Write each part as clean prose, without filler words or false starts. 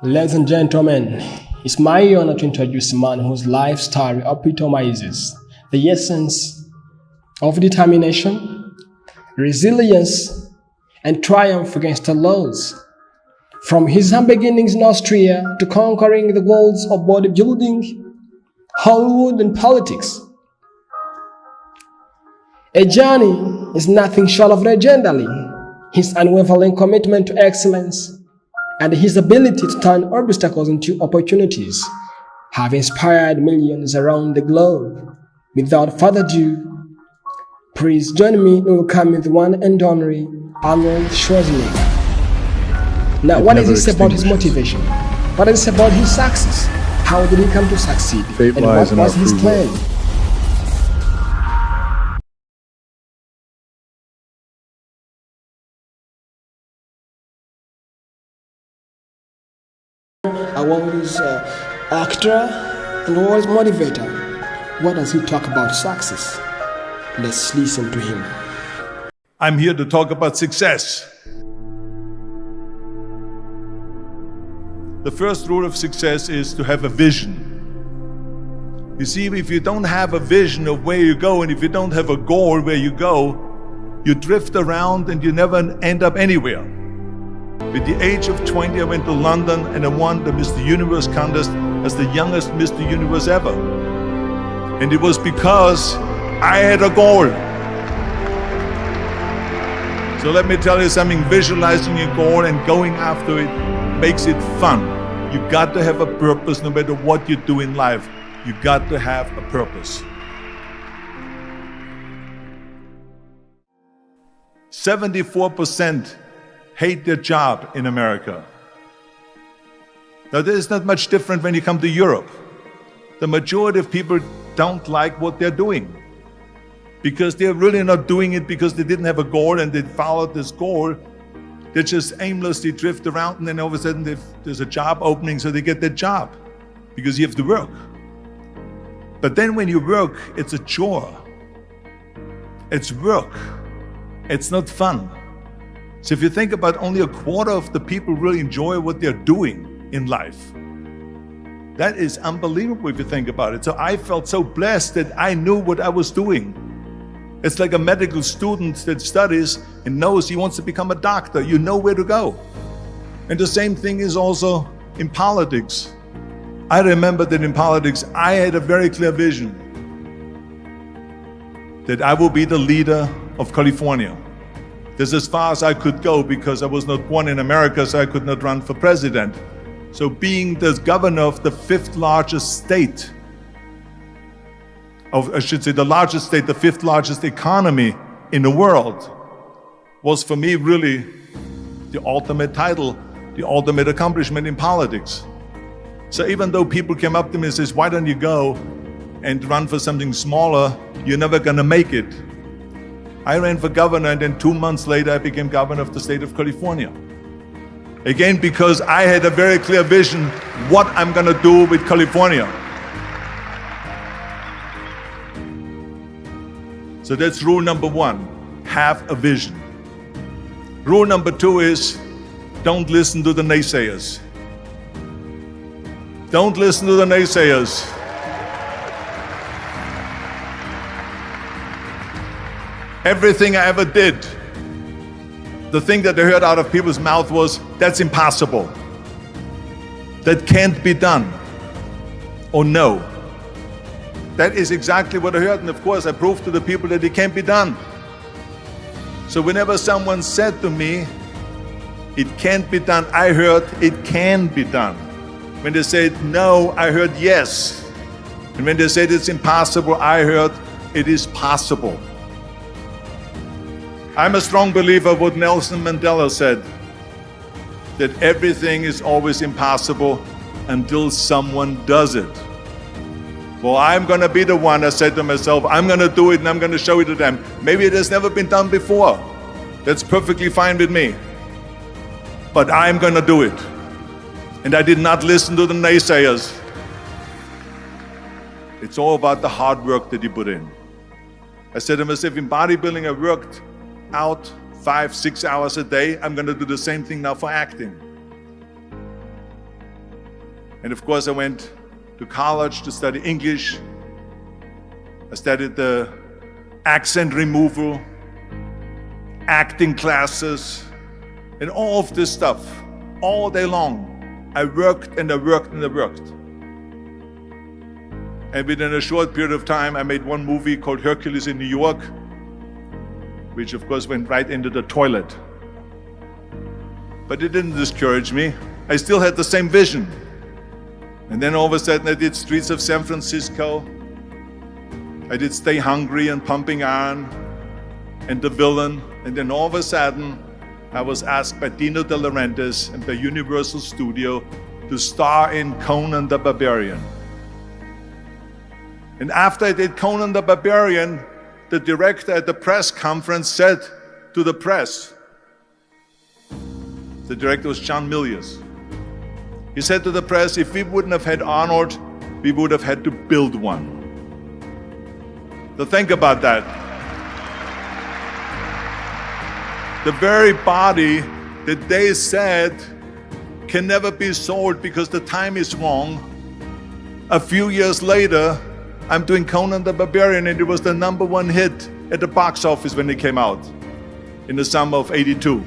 Ladies and gentlemen, it's my honor to introduce a man whose life story epitomizes the essence of determination, resilience, and triumph against the odds. From his humble beginnings in Austria to conquering the worlds of bodybuilding, Hollywood, and politics, a journey is nothing short of legendary. His unwavering commitment to excellence and his ability to turn obstacles into opportunities have inspired millions around the globe. Without further ado, please join me in welcoming the one and only Arnold Schwarzenegger. Now, what is this about his motivation? What is this about his success? How did he come to succeed? And what was his plan? What is actor and what is motivator? What does he talk about success? Let's listen to him. I'm here to talk about success. The first rule of success is to have a vision. You see, if you don't have a vision of where you go, and if you don't have a goal where you go, you drift around and you never end up anywhere. At the age of 20, I went to London and I won the Mr. Universe contest as the youngest Mr. Universe ever. And it was because I had a goal. So let me tell you something, visualizing your goal and going after it makes it fun. You got to have a purpose no matter what you do in life. You got to have a purpose. 74% hate their job in America. Now, there is not much different when you come to Europe. The majority of people don't like what they're doing because they're really not doing it because they didn't have a goal and they followed this goal. They just aimlessly drift around, and then all of a sudden there's a job opening, so they get that job because you have to work. But then when you work, it's a chore. It's work. It's not fun. So if you think about, only a quarter of the people really enjoy what they're doing in life. That is unbelievable if you think about it. So I felt so blessed that I knew what I was doing. It's like a medical student that studies and knows he wants to become a doctor. You know where to go. And the same thing is also in politics. I remember that in politics, I had a very clear vision that I will be the leader of California. That's as far as I could go because I was not born in America, so I could not run for president. So being the governor of the fifth largest state, the largest state, the fifth largest economy in the world, was for me really the ultimate title, the ultimate accomplishment in politics. So even though people came up to me and says, why don't you go and run for something smaller, you're never gonna make it. I ran for governor, and then 2 months later I became governor of the state of California. Again, because I had a very clear vision what I'm gonna do with California. So that's rule number one, have a vision. Rule number two is, don't listen to the naysayers. Don't listen to the naysayers. Everything I ever did, the thing that I heard out of people's mouth was, that's impossible. That can't be done. Or no. That is exactly what I heard, and of course I proved to the people that it can't be done. So whenever someone said to me, it can't be done, I heard, it can be done. When they said no, I heard yes. And when they said it's impossible, I heard, it is possible. I'm a strong believer of what Nelson Mandela said, that everything is always impossible until someone does it. Well, I'm gonna be the one, I said to myself, I'm gonna do it and I'm gonna show it to them. Maybe it has never been done before. That's perfectly fine with me. But I'm gonna do it. And I did not listen to the naysayers. It's all about the hard work that you put in. I said to myself, in bodybuilding I worked out 5-6 hours a day. I'm going to do the same thing now for acting. And of course, I went to college to study English. I studied the accent removal, acting classes, and all of this stuff all day long. I worked and I worked and I worked. And within a short period of time, I made one movie called Hercules in New York, which of course went right into the toilet. But it didn't discourage me. I still had the same vision. And then all of a sudden I did Streets of San Francisco. I did Stay Hungry and Pumping Iron and The Villain. And then all of a sudden I was asked by Dino De Laurentiis and by Universal Studio to star in Conan the Barbarian. And after I did Conan the Barbarian, the director at the press conference said to the press, the director was John Milius. He said to the press, if we wouldn't have had Arnold, we would have had to build one. So think about that. The very body that they said can never be sold because the time is wrong. A few years later, I'm doing Conan the Barbarian, and it was the #1 hit at the box office when it came out in the summer of '82.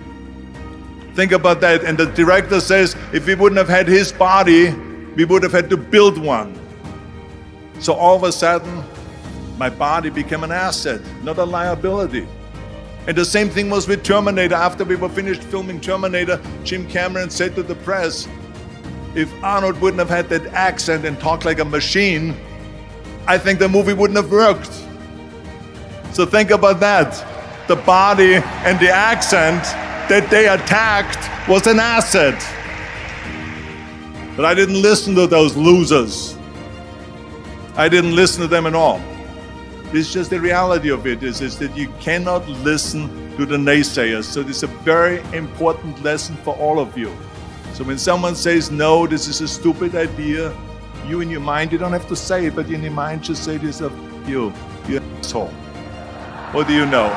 Think about that. And the director says, if we wouldn't have had his body, we would have had to build one. So all of a sudden, my body became an asset, not a liability. And the same thing was with Terminator. After we were finished filming Terminator, Jim Cameron said to the press, if Arnold wouldn't have had that accent and talked like a machine, I think the movie wouldn't have worked. So think about that. The body and the accent that they attacked was an asset. But I didn't listen to those losers. I didn't listen to them at all. It's just the reality of it is that you cannot listen to the naysayers. So this is a very important lesson for all of you. So when someone says, no, this is a stupid idea, you in your mind, you don't have to say it, but in your mind just say this of you asshole. What do you know?